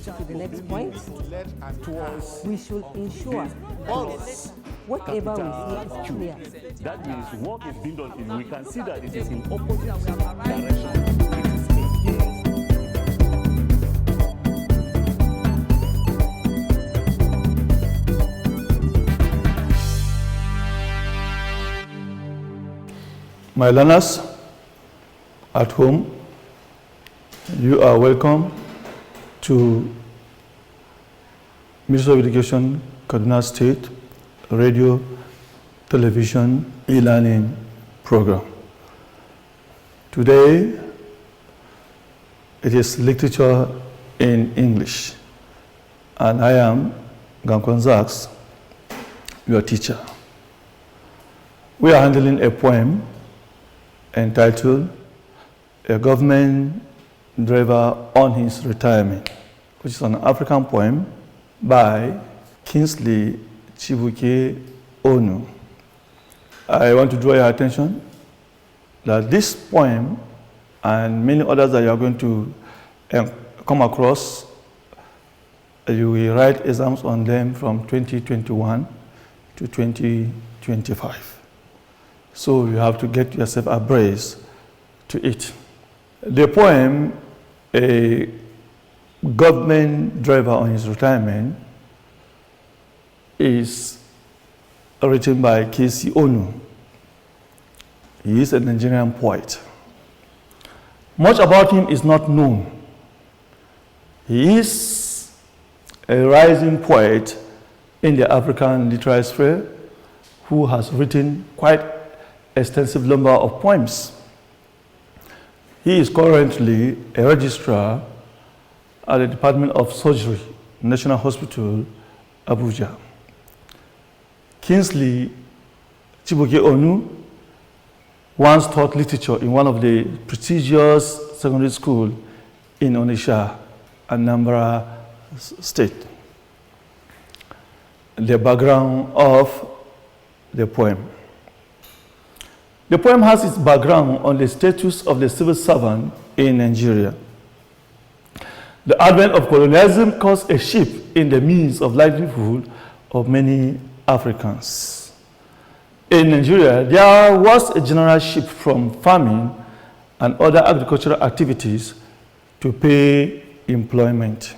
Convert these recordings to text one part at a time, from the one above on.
to the next point. We should ensure that whatever we say is clear. That means work is being done. We can see that it is in opposite direction. My learners at home, you are welcome to Ministry of Education, Kaduna State Radio, Television, e-learning program. Today, it is literature in English, and I am Gankwan Zaks, your teacher. We are handling a poem entitled A Government Driver on His Retirement, which is an African poem by Kingsley Chibuike Onu. I want to draw your attention that this poem and many others that you are going to come across, you will write exams on them from 2021 to 2025. So you have to get yourself abreast to it. The poem, A Government Driver on His Retirement, is written by Kingsley Onu. He is a Nigerian poet. Much about him is not known. He is a rising poet in the African literary sphere who has written quite extensive number of poems. He is currently a registrar at the Department of Surgery, National Hospital, Abuja. Kingsley Chibuike Onu once taught literature in one of the prestigious secondary schools in Onitsha, Anambra State. The background of the poem. The poem has its background on the status of the civil servant in Nigeria. The advent of colonialism caused a shift in the means of livelihood of many Africans. In Nigeria, there was a general shift from farming and other agricultural activities to pay employment.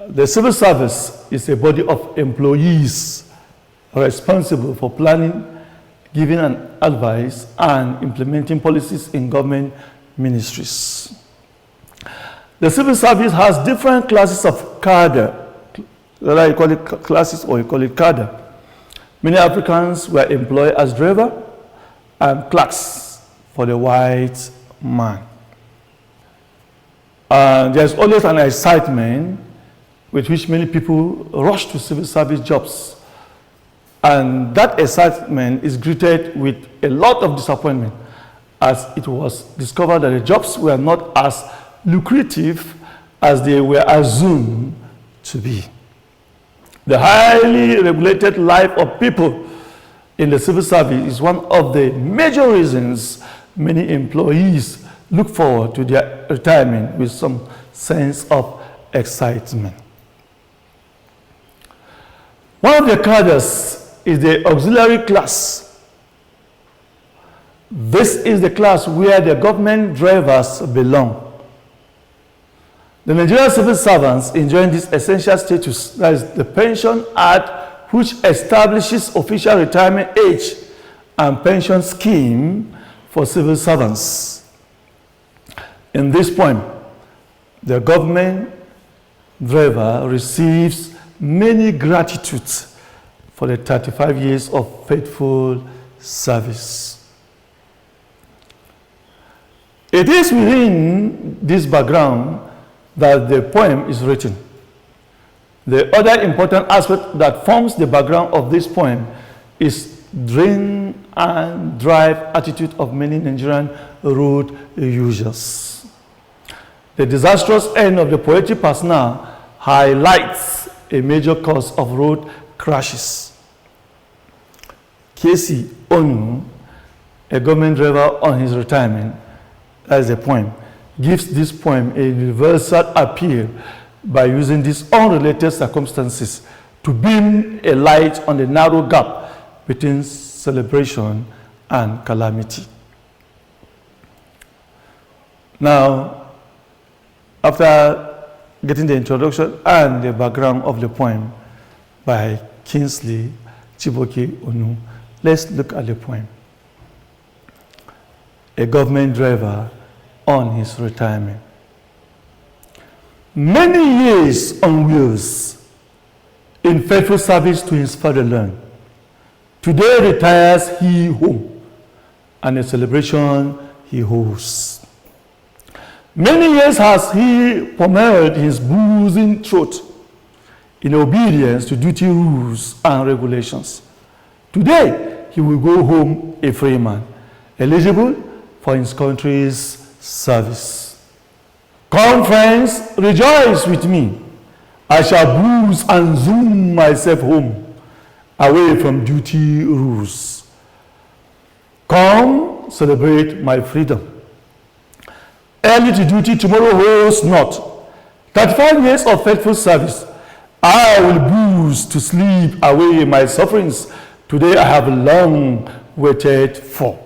The civil service is a body of employees responsible for planning, giving an advice, and implementing policies in government ministries. The civil service has different classes of cadre, whether you call it classes or you call it cadre. Many Africans were employed as driver and clerks for the white man. There's always an excitement with which many people rush to civil service jobs. And that excitement is greeted with a lot of disappointment as it was discovered that the jobs were not as lucrative as they were assumed to be. The highly regulated life of people in the civil service is one of the major reasons many employees look forward to their retirement with some sense of excitement. One of the cadres is the auxiliary class. This is the class where the government drivers belong. The Nigerian civil servants enjoy this essential status, that is the Pension Act, which establishes official retirement age and pension scheme for civil servants. In this poem, the government driver receives many gratitudes for the 35 years of faithful service. It is within this background that the poem is written. The other important aspect that forms the background of this poem is drain and drive attitude of many Nigerian road users. The disastrous end of the poetic persona highlights a major cause of road crashes. Kingsley Onu, a government driver on his retirement, as a poem, gives this poem a universal appeal by using these unrelated circumstances to beam a light on the narrow gap between celebration and calamity. Now, after getting the introduction and the background of the poem by Kingsley Chibuike Onu, let's look at the poem. A government driver on his retirement. Many years on wheels in faithful service to his fatherland. Today retires he home, and a celebration he hosts. Many years has he pommeled his boozing throat in obedience to duty rules and regulations. Today he will go home a free man, eligible for his country's service. Come, friends, rejoice with me. I shall booze and zoom myself home, away from duty rules. Come, celebrate my freedom. Early to duty tomorrow holds not. 35 years of faithful service, I will booze to sleep away my sufferings. Today I have long waited for.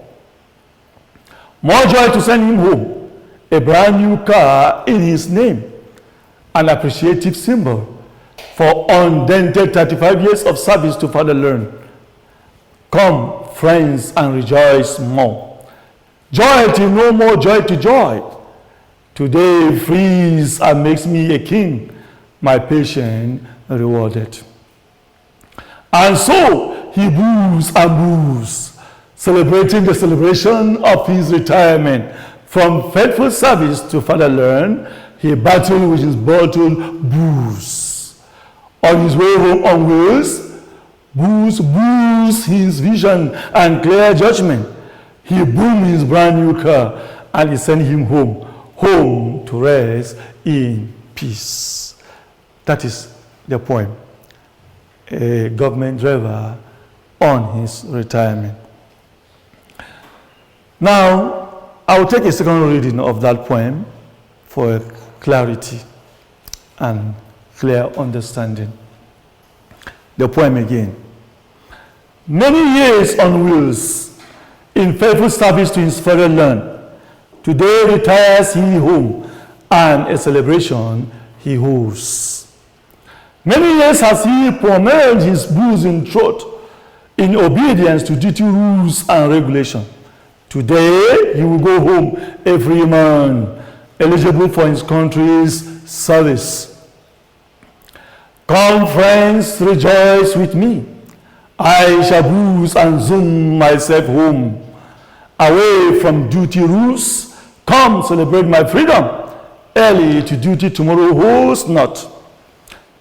More joy to send him home, a brand new car in his name, an appreciative symbol for undented 35 years of service to fatherland. Come, friends, and rejoice more. Joy till no more joy to joy. Today frees and makes me a king, my patience rewarded. And so he boos and boos, celebrating the celebration of his retirement. From faithful service to fatherland, he battled with his bottled booze. On his way home on wheels, booze his vision and clear judgment. He boomed his brand new car and he sent him home to rest in peace. That is the poem. A government driver on his retirement. Now, I will take a second reading of that poem for clarity and clear understanding. The poem again. Many years on wheels, in faithful service to his fatherland, today retires he home, and a celebration he hosts. Many years has he pommeled his boozing throat in obedience to duty rules and regulation. Today he will go home a free man, eligible for his country's service. Come, friends, rejoice with me. I shall booze and zoom myself home, away from duty rules. Come, celebrate my freedom. Early to duty tomorrow holds not.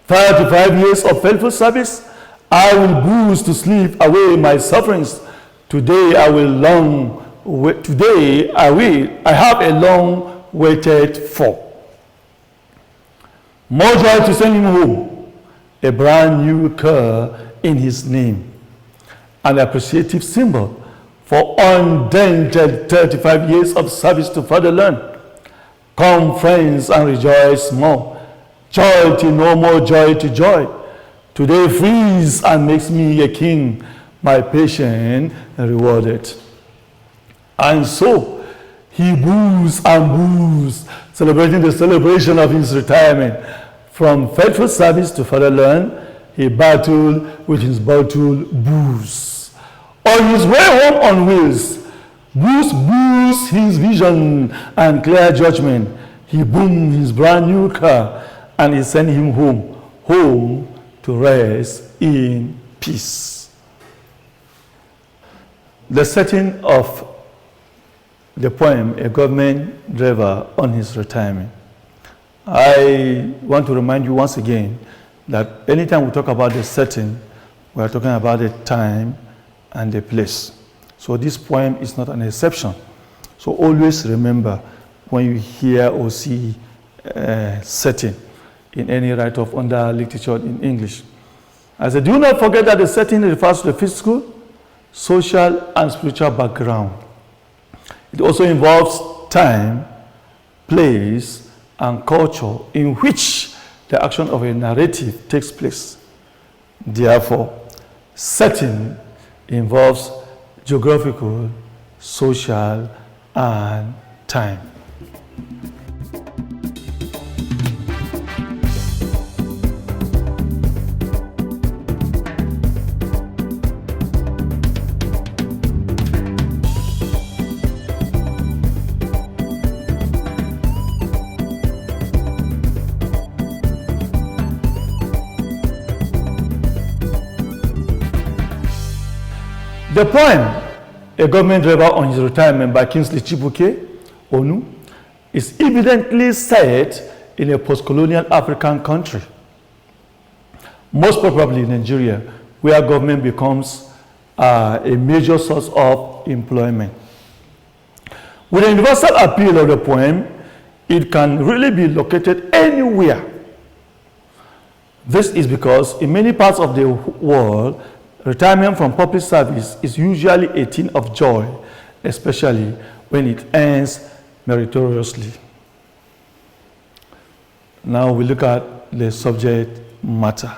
35 years of faithful service, I will booze to sleep away my sufferings. Today I have a long waited for. More joy to send him home, a brand new car in his name, an appreciative symbol for undented 35 years of service to fatherland. Come, friends, and rejoice more. Joy till no more joy to joy. Today frees and makes me a king, my patience rewarded. And so he boos and boos, celebrating the celebration of his retirement. From faithful service to fatherland, he battled with his bottled booze. On his way home on wheels, boos his vision and clear judgment. He boomed his brand new car and he sent him home to rest in peace. The setting of the poem, A Government Driver on His Retirement. I want to remind you once again that anytime we talk about the setting, we are talking about the time and the place. So this poem is not an exception. So always remember when you hear or see setting in any write-off under literature in English. I said, do not forget that the setting refers to the physical, social, and spiritual background. It also involves time, place, and culture in which the action of a narrative takes place. Therefore, setting involves geographical, social, and time. The poem, A Government Driver on His Retirement by Kingsley Chibuike Onu, is evidently set in a post-colonial African country, most probably Nigeria, where government becomes a major source of employment. With the universal appeal of the poem, it can really be located anywhere. This is because in many parts of the world, retirement from public service is usually a thing of joy, especially when it ends meritoriously. Now we look at the subject matter.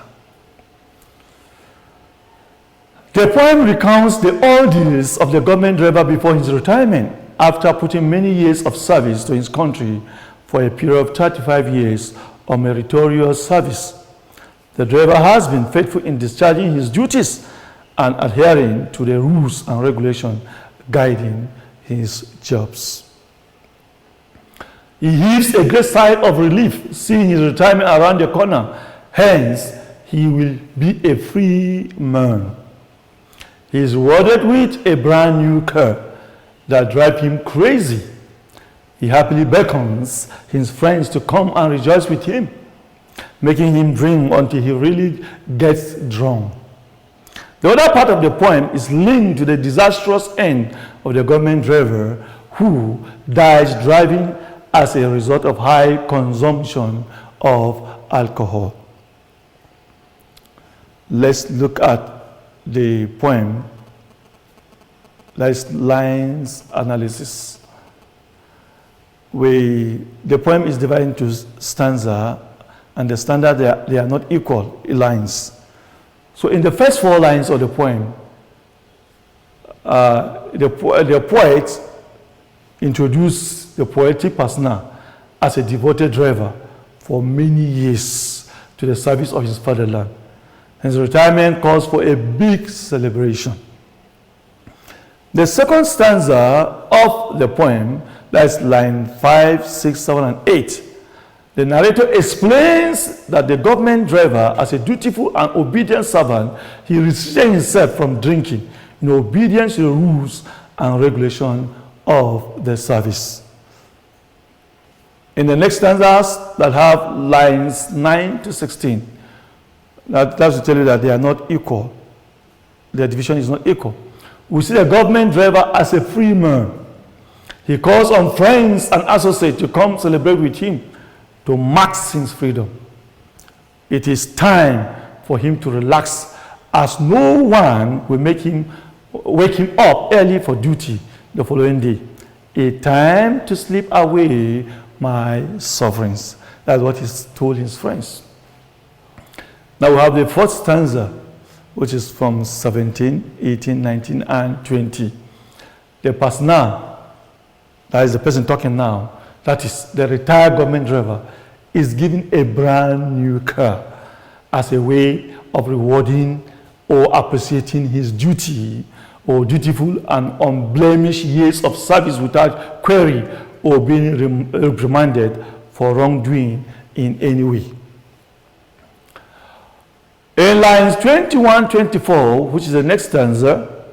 The poem recounts the ordeals of the government driver before his retirement, after putting many years of service to his country for a period of 35 years of meritorious service. The driver has been faithful in discharging his duties and adhering to the rules and regulations guiding his jobs. He heaves a great sigh of relief seeing his retirement around the corner. Hence, he will be a free man. He is rewarded with a brand new car that drives him crazy. He happily beckons his friends to come and rejoice with him, making him drink until he really gets drunk. The other part of the poem is linked to the disastrous end of the government driver who dies driving as a result of high consumption of alcohol. Let's look at the poem. That's lines analysis. The poem is divided into stanza, and the stanza they are not equal lines. So in the first 4 lines of the poem, the poet introduced the poetic persona as a devoted driver for many years to the service of his fatherland. His retirement calls for a big celebration. The second stanza of the poem, that's line 5, 6, 7, and 8, the narrator explains that the government driver, as a dutiful and obedient servant, he restrained himself from drinking in obedience to the rules and regulations of the service. In the next stanzas that have lines 9 to 16, that's to tell you that they are not equal. Their division is not equal. We see the government driver as a free man. He calls on friends and associates to come celebrate with him, to max his freedom. It is time for him to relax, as no one will wake him up early for duty the following day. A time to sleep away my sovereigns. That's what he told his friends. Now we have the fourth stanza, which is from 17, 18, 19, and 20. The persona, that is the person talking now, that is the retired government driver, is given a brand new car as a way of rewarding or appreciating his duty or dutiful and unblemished years of service without query or being reprimanded for wrongdoing in any way. In lines 21, 24, which is the next stanza,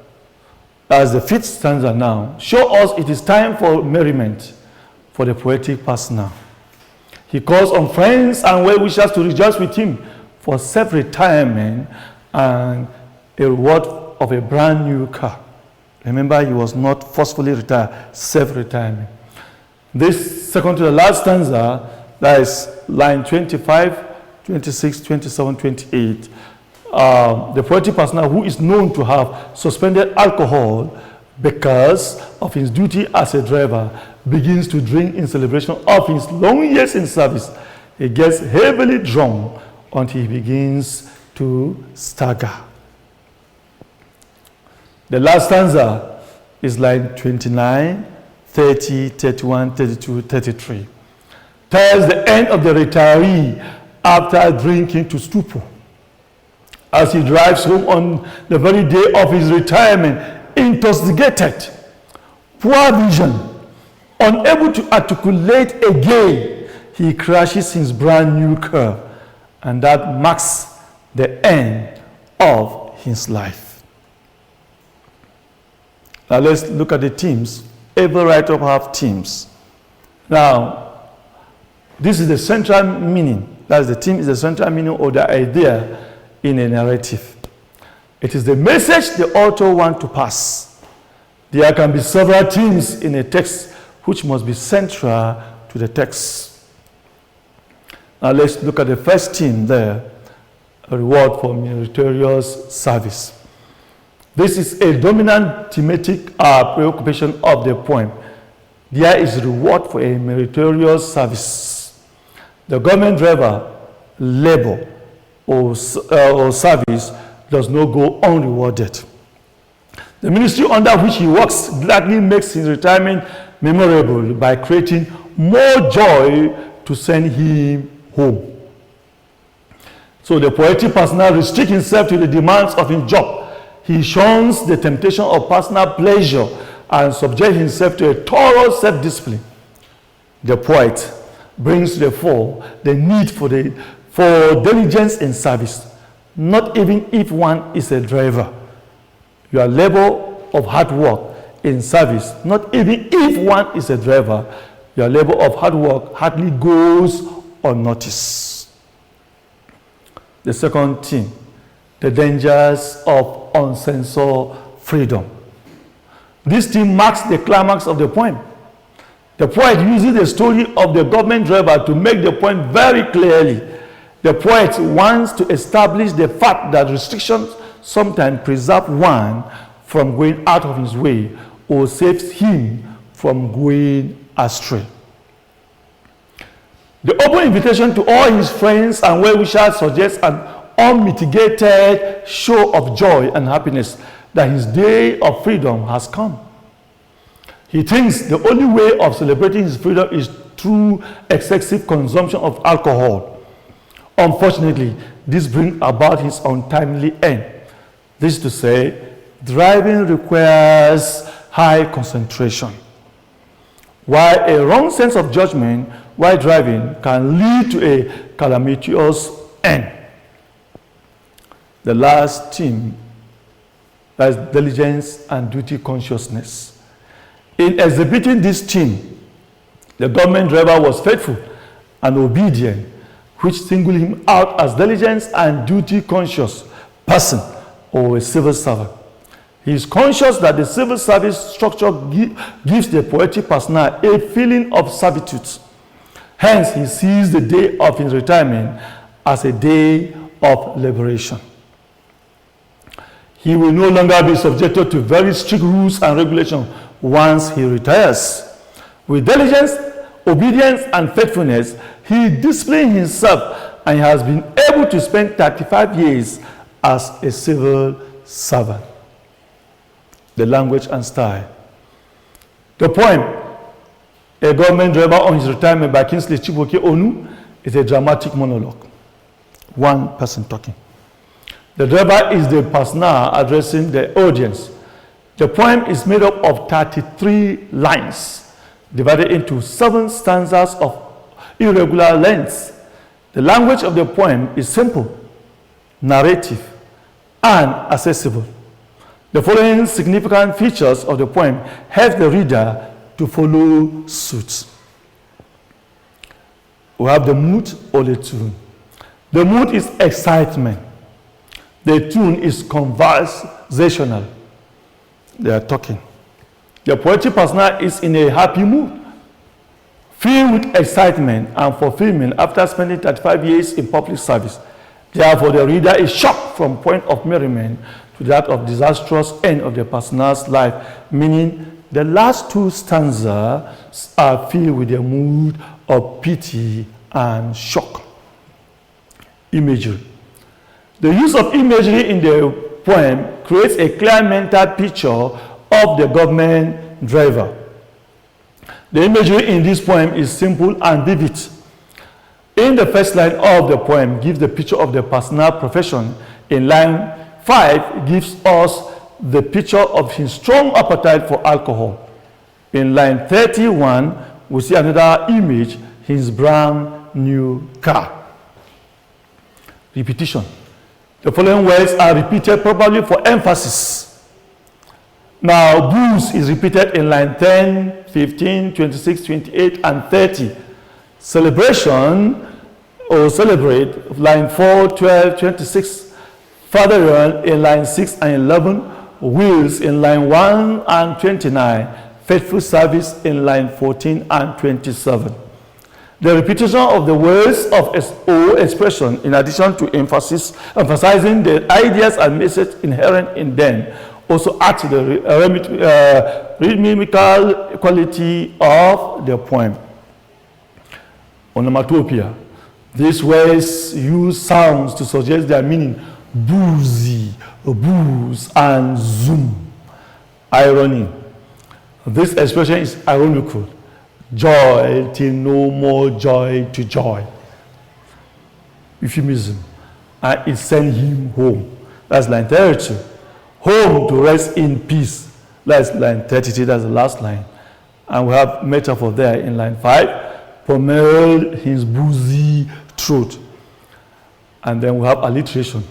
as the fifth stanza now, show us it is time for merriment for the poetic persona. He calls on friends and well-wishers to rejoice with him for self-retirement and a reward of a brand new car. Remember, he was not forcefully retired, self-retirement. This second to the last stanza, that is line 25, 26, 27, 28. The poetic persona who is known to have suspended alcohol because of his duty as a driver, begins to drink in celebration of his long years in service. He gets heavily drunk until he begins to stagger. The last stanza is line 29, 30, 31, 32, 33. Tells the end of the retiree after drinking to stupor, as he drives home on the very day of his retirement, intoxicated, poor vision, unable to articulate again, he crashes his brand new car, and that marks the end of his life. Now let's look at the themes. Every write-up have themes. Now, this is the central meaning. That's the theme is the central meaning of the idea in a narrative. It is the message the author wants to pass. There can be several themes in a text which must be central to the text. Now let's look at the first theme there, a reward for meritorious service. This is a dominant thematic preoccupation of the poem. There is reward for a meritorious service. The government driver, labor, or service does not go unrewarded. The ministry under which he works gladly makes his retirement memorable by creating more joy to send him home. So the poetic persona restricts himself to the demands of his job. He shuns the temptation of personal pleasure and subjects himself to a thorough self-discipline. The poet brings to the fore the need for diligence in service, not even if one is a driver. Your labor of hard work in service, not even if one is a driver, your labor of hard work hardly goes unnoticed. The second theme, the dangers of uncensored freedom. This theme marks the climax of the poem. The poet uses the story of the government driver to make the point very clearly. The poet wants to establish the fact that restrictions sometimes preserve one from going out of his way or saves him from going astray. The open invitation to all his friends and well-wishers suggests an unmitigated show of joy and happiness that his day of freedom has come. He thinks the only way of celebrating his freedom is through excessive consumption of alcohol. Unfortunately, this brings about his untimely end. This is to say, driving requires high concentration, while a wrong sense of judgment while driving can lead to a calamitous end. The last theme is diligence and duty consciousness. In exhibiting this theme, the government driver was faithful and obedient, which singled him out as diligent and duty conscious person or a civil servant. He is conscious that the civil service structure gives the poetic persona a feeling of servitude. Hence, he sees the day of his retirement as a day of liberation. He will no longer be subjected to very strict rules and regulations once he retires. With diligence, obedience, and faithfulness, he disciplined himself and has been able to spend 35 years as a civil servant. The language and style. The poem, A Government Driver on His Retirement by Kingsley Chibuike Onu, is a dramatic monologue. One person talking. The driver is the persona addressing the audience. The poem is made up of 33 lines, divided into 7 stanzas of irregular lengths. The language of the poem is simple, narrative, and accessible. The following significant features of the poem help the reader to follow suit. We have the mood or the tune. The mood is excitement. The tune is conversational. They are talking. The poetic persona is in a happy mood, filled with excitement and fulfillment after spending 35 years in public service. Therefore, the reader is shocked from point of merriment to that of disastrous end of the person's life, meaning the last two stanzas are filled with a mood of pity and shock. Imagery. The use of imagery in the poem creates a clear mental picture of the government driver. The imagery in this poem is simple and vivid. In the first line of the poem gives the picture of the personal profession. In line 5 gives us the picture of his strong appetite for alcohol. In line 31, we see another image, his brand new car. Repetition. The following words are repeated probably for emphasis. Now, booze is repeated in line 10, 15, 26, 28, and 30. Celebration or celebrate, line 4, 12, 26. Further on in line 6 and 11. Wills in line 1 and 29. Faithful service in line 14 and 27. The repetition of the words of O expression, in addition to emphasizing the ideas and message inherent in them, also adds to the rhythmical quality of the poem. Onomatopoeia. These words use sounds to suggest their meaning: boozy, booze, and zoom. Irony. This expression is ironical. Joy till no more joy to joy. Euphemism. And it sent him home. That's line 32. Home to rest in peace. That's line 33. That's the last line. And we have metaphor there in line 5. Pommeled his boozy throat. And then we have alliteration.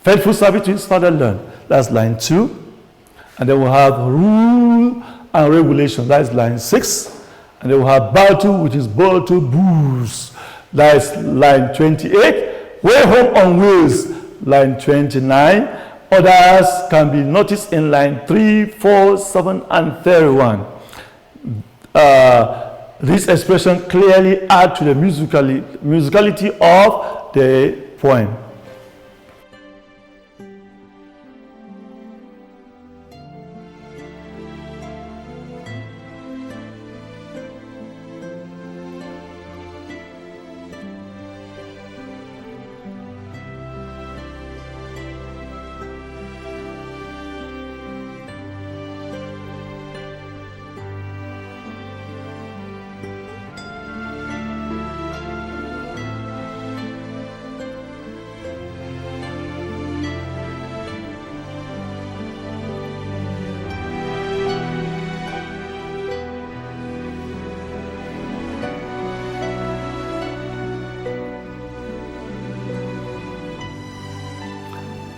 Faithful service to his fatherland. That's line 2. And then we have rule and regulation. That's line 6. And then we have battle with his bottle booze. That's line 28. Way home on wheels. Line 29. Others can be noticed in line 3, 4, 7, and 31. This expression clearly adds to the musicality of the poem.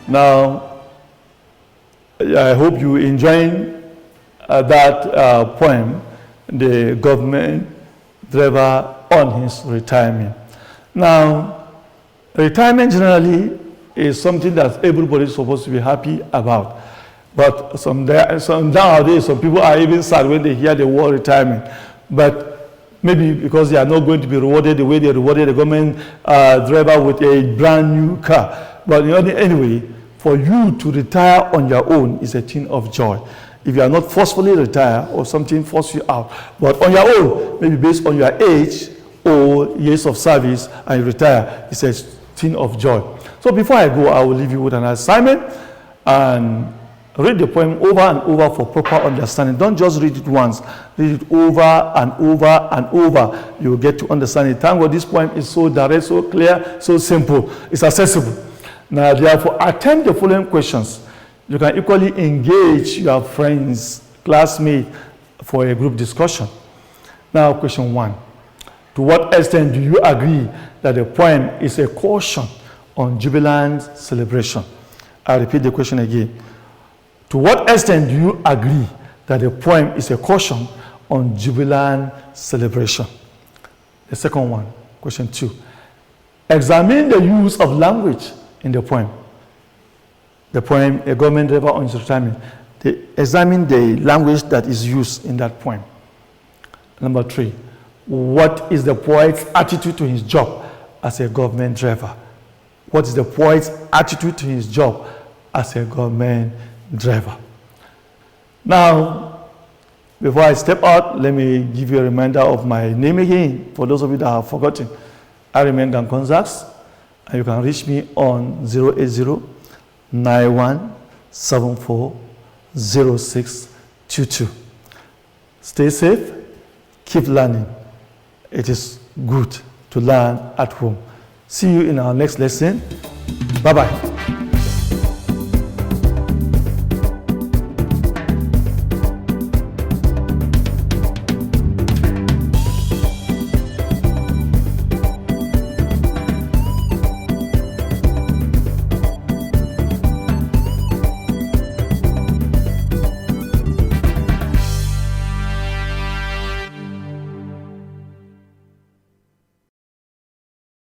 Now, I hope you enjoy that poem, The Government Driver on His Retirement. Now, retirement generally is something that everybody is supposed to be happy about. But nowadays, some people are even sad when they hear the word retirement. But maybe because they are not going to be rewarded the way they rewarded the government driver with a brand new car. But anyway, for you to retire on your own is a thing of joy. If you are not forcefully retired or something forces you out, but on your own, maybe based on your age or years of service and you retire, it's a thing of joy. So before I go, I will leave you with an assignment and read the poem over and over for proper understanding. Don't just read it once. Read it over and over and over. You will get to understand it. Thank God this poem is so direct, so clear, so simple. It's accessible. Now, therefore, attempt the following questions. You can equally engage your friends, classmates for a group discussion. Now, question 1. To what extent do you agree that the poem is a caution on jubilant celebration? I repeat the question again. To what extent do you agree that the poem is a caution on jubilant celebration? The second one, question 2. Examine the use of language in the poem. The poem, A Government Driver on His Retirement. Examine the language that is used in that poem. Number 3, what is the poet's attitude to his job as a government driver? What is the poet's attitude to his job as a government driver. Now, before I step out, let me give you a reminder of my name again. For those of you that have forgotten, I remain Gankon Zax, and you can reach me on 080-9174-0622. Stay safe, keep learning. It is good to learn at home. See you in our next lesson. Bye-bye.